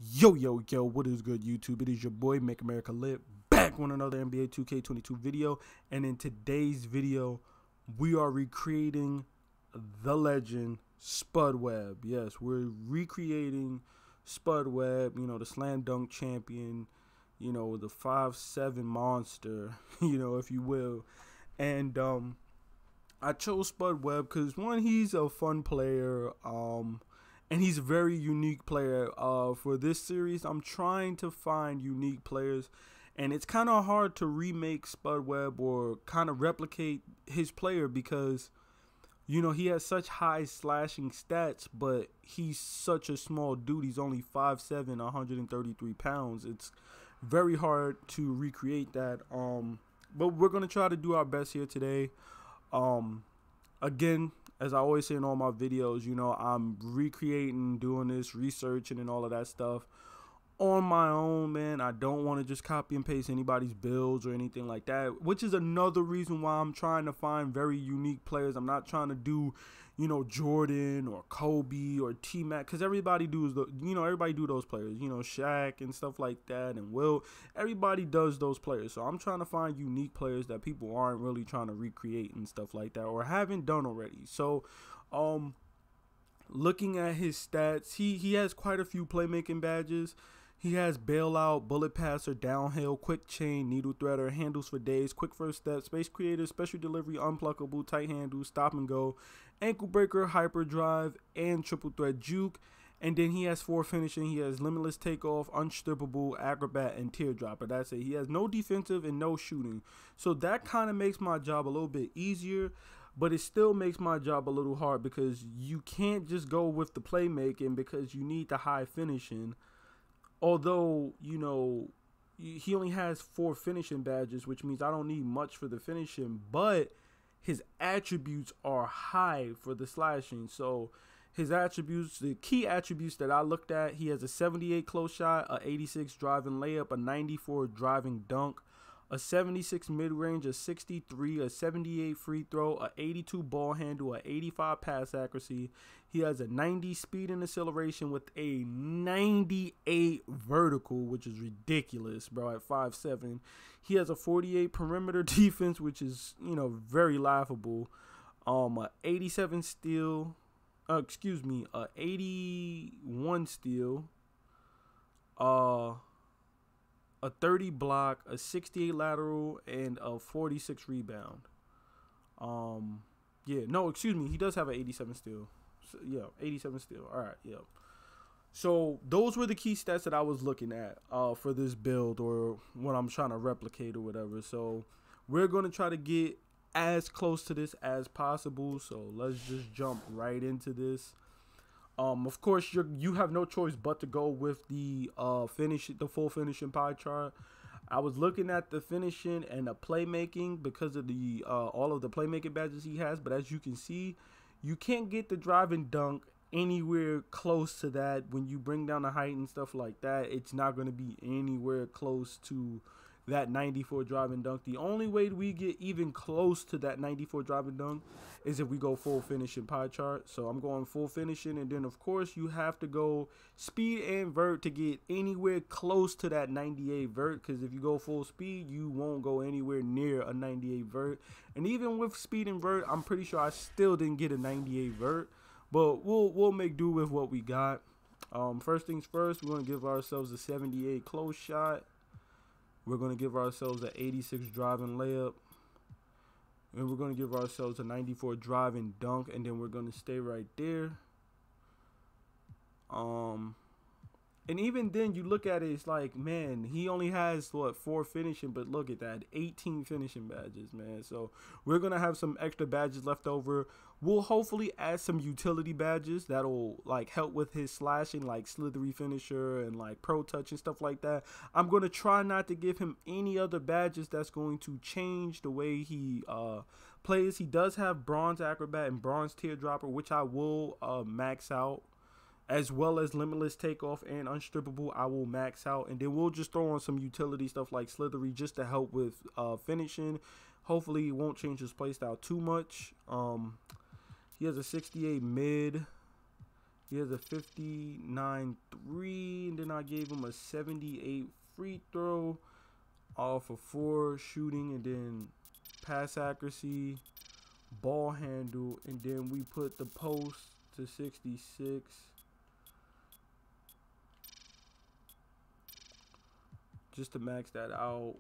Yo, what is good, YouTube? It is your boy, Make America Lit, back with another NBA 2K22 video. And in today's video, we are recreating the legend, Spudd Webb. Yes, we're recreating Spudd Webb, the slam dunk champion, the 5'7" monster, if you will. And I chose Spudd Webb because, one, he's a fun player, and he's a very unique player. For this series, I'm trying to find unique players, and it's kind of hard to remake Spudd Webb or kind of replicate his player because, he has such high slashing stats, but he's such a small dude. He's only 5'7", 133 pounds. It's very hard to recreate that. But we're going to try to do our best here today. Again, as I always say in all my videos, I'm recreating, doing this, researching and all of that stuff on my own, man. I don't want to just copy and paste anybody's builds or anything like that, which is another reason why I'm trying to find very unique players. I'm not trying to do, Jordan or Kobe or T-Mac, because everybody does everybody do those players, Shaq and stuff like that, and Will. Everybody does those players. So I'm trying to find unique players that people aren't really trying to recreate and stuff like that, or haven't done already. So looking at his stats, he has quite a few playmaking badges. He has bailout, bullet passer, downhill, quick chain, needle threader, handles for days, quick first step, space creator, special delivery, unpluckable, tight handle, stop and go, ankle breaker, hyper drive, and triple threat juke. And then he has 4 finishing. He has limitless takeoff, unstrippable, acrobat, and teardropper. That's it. He has no defensive and no shooting. So that kind of makes my job a little bit easier, but it still makes my job a little hard because you can't just go with the playmaking because you need the high finishing. Although, he only has 4 finishing badges, which means I don't need much for the finishing, but his attributes are high for the slashing. So his attributes, the key attributes that I looked at, he has a 78 close shot, a 86 driving layup, a 94 driving dunk, a 76 mid-range, a 63, a 78 free throw, a 82 ball handle, a 85 pass accuracy. He has a 90 speed and acceleration with a 98 vertical, which is ridiculous, bro, at 5'7". He has a 48 perimeter defense, which is, very laughable. A 87 steal, a 81 steal, a 30 block, a 68 lateral, and a 46 rebound. He does have an 87 steal. So, 87 steal. All right, yeah. So those were the key stats that I was looking at for this build, or what I'm trying to replicate or whatever. So we're going to try to get as close to this as possible. So let's just jump right into this. Of course, you have no choice but to go with the full finishing pie chart. I was looking at the finishing and the playmaking because of the all of the playmaking badges he has, but as you can see, you can't get the drive and dunk anywhere close to that. When you bring down the height and stuff like that, it's not going to be anywhere close to that 94 drive and dunk. The only way we get even close to that 94 drive and dunk is if we go full finishing pie chart. So I'm going full finishing, and then of course you have to go speed and vert to get anywhere close to that 98 vert, because if you go full speed, you won't go anywhere near a 98 vert. And even with speed and vert, I'm pretty sure I still didn't get a 98 vert, but we'll make do with what we got. First things first, we're going to give ourselves a 78 close shot. We're going to give ourselves an 86 driving layup. And we're going to give ourselves a 94 driving dunk. And then we're going to stay right there. And even then, you look at it, it's like, man, he only has, 4 finishing. But look at that, 18 finishing badges, man. So we're going to have some extra badges left over. We'll hopefully add some utility badges that'll, help with his slashing, like slithery finisher and, pro touch and stuff like that. I'm going to try not to give him any other badges that's going to change the way he plays. He does have bronze acrobat and bronze teardropper, which I will max out, as well as limitless takeoff and unstrippable. I will max out, and then we'll just throw on some utility stuff like slithery just to help with finishing. Hopefully it won't change his playstyle too much. He has a 68 mid. He has a 59 3. 73, and then I gave him a 78 free throw, all for 4 shooting, and then pass accuracy, ball handle, and then we put the post to 66. Just to max that out.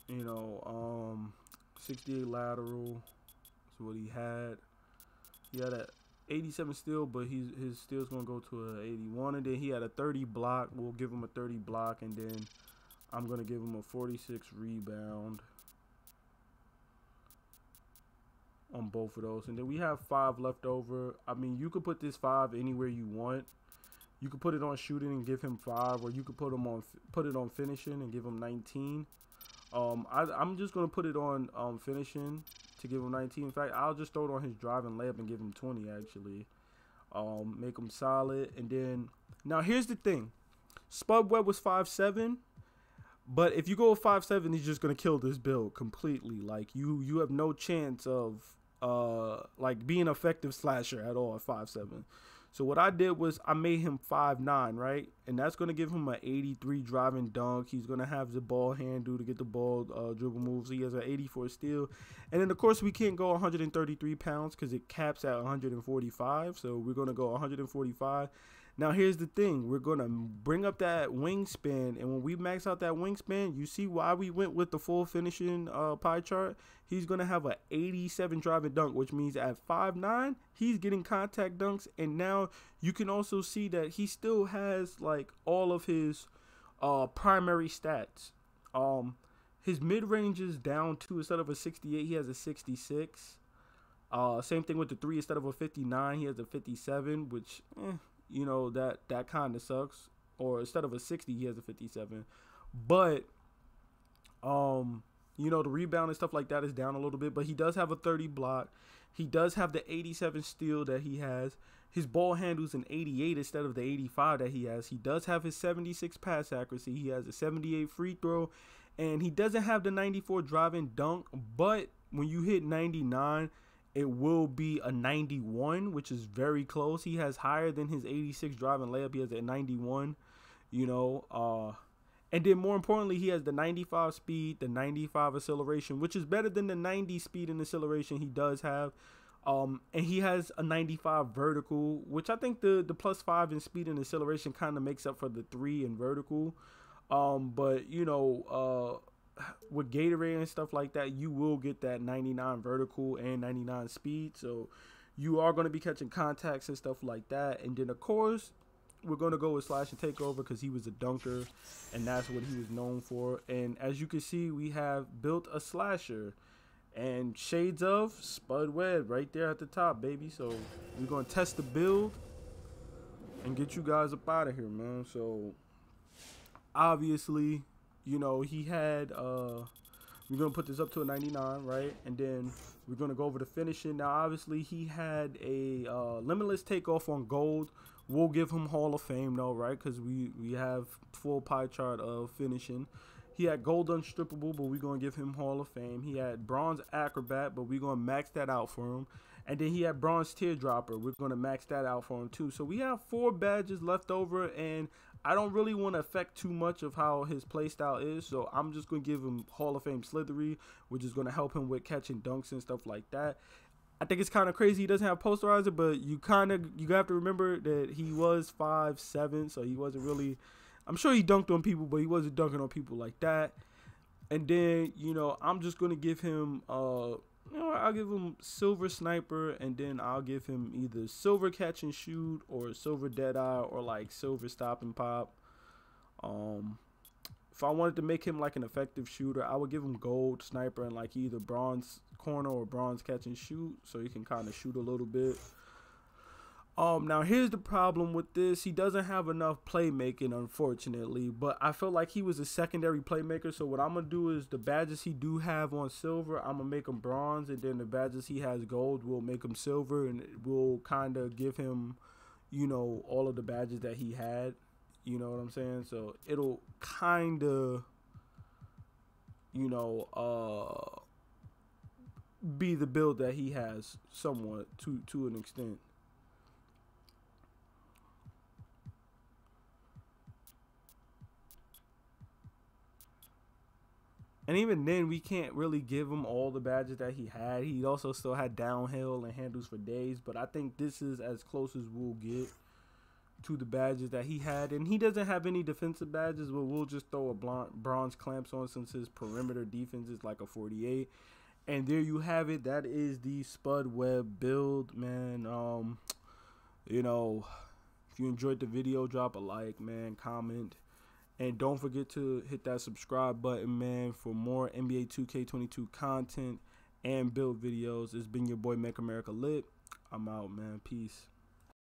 You know, 68 lateral is what he had. He had a 87 steal, but his steal's gonna go to a 81, and then he had a 30 block. We'll give him a 30 block, and then I'm gonna give him a 46 rebound on both of those. And then we have 5 left over. I mean, you could put this 5 anywhere you want. You could put it on shooting and give him 5, or you could put it on finishing and give him 19. I'm just gonna put it on finishing to give him 19. In fact, I'll just throw it on his driving layup and give him 20 actually. Make him solid. And then now here's the thing. Spudd Webb was 5'7", but if you go with 5'7", he's just gonna kill this build completely. Like you have no chance of like being an effective slasher at all at 5'7". So what I did was I made him 5'9", right? And that's going to give him an 83 driving dunk. He's going to have the ball handle to get the ball dribble moves. He has an 84 steal. And then, of course, we can't go 133 pounds because it caps at 145. So we're going to go 145. Now, here's the thing. We're going to bring up that wingspan. And when we max out that wingspan, you see why we went with the full finishing pie chart? He's going to have an 87 driving dunk, which means at 5'9", he's getting contact dunks. And now you can also see that he still has, like, all of his primary stats. His mid-range is down to, instead of a 68, he has a 66. Same thing with the 3. Instead of a 59, he has a 57, which, you know, that kind of sucks. Or instead of a 60, he has a 57. But, you know, the rebound and stuff like that is down a little bit. But he does have a 30 block. He does have the 87 steal that he has. His ball handles an 88 instead of the 85 that he has. He does have his 76 pass accuracy. He has a 78 free throw. And he doesn't have the 94 driving dunk. But when you hit 99, it will be a 91, which is very close. He has higher than his 86 driving layup. He has a 91, you know. And then more importantly, he has the 95 speed, the 95 acceleration, which is better than the 90 speed and acceleration he does have. And he has a 95 vertical, which I think the +5 in speed and acceleration kind of makes up for the 3 in vertical. But, you know, with Gatorade and stuff like that, you will get that 99 vertical and 99 speed. So you are going to be catching contacts and stuff like that. And then, of course, we're going to go with slash and takeover because he was a dunker, and that's what he was known for. And as you can see, we have built a slasher and shades of Spudd Webb right there at the top, baby. So we're going to test the build and get you guys up out of here, man. So obviously, you know, he had we're going to put this up to a 99, right? And then we're going to go over the finishing. Now, obviously, he had a limitless takeoff on gold. We'll give him Hall of Fame, though, right? Because we have full pie chart of finishing. He had gold unstrippable, but we're going to give him Hall of Fame. He had bronze acrobat, but we're going to max that out for him. And then he had bronze teardropper. We're going to max that out for him, too. So we have 4 badges left over, and I don't really want to affect too much of how his playstyle is, so I'm just going to give him Hall of Fame Slithery, which is going to help him with catching dunks and stuff like that. I think it's kind of crazy he doesn't have posterizer, but you have to remember that he was 5'7", so he wasn't really, I'm sure he dunked on people, but he wasn't dunking on people like that. And then, you know, I'm just going to give him, you know, I'll give him silver sniper, and then I'll give him either silver catch and shoot or silver dead eye or like silver stop and pop. If I wanted to make him like an effective shooter, I would give him gold sniper and like either bronze corner or bronze catch and shoot, so he can kind of shoot a little bit. Now here's the problem with this. He doesn't have enough playmaking, unfortunately, but I felt like he was a secondary playmaker. So what I'm going to do is the badges he do have on silver, I'm going to make them bronze, and then the badges he has gold, we'll make them silver, and we'll kind of give him, you know, all of the badges that he had. You know what I'm saying? So it'll kind of, you know, be the build that he has somewhat to an extent. And even then, we can't really give him all the badges that he had. He also still had downhill and handles for days. But I think this is as close as we'll get to the badges that he had. And he doesn't have any defensive badges, but we'll just throw a bronze clamps on since his perimeter defense is like a 48. And there you have it. That is the Spudd Webb build, man. You know, if you enjoyed the video, drop a like, man, comment. And don't forget to hit that subscribe button, man, for more NBA 2K22 content and build videos. It's been your boy, Make America Lit. I'm out, man. Peace.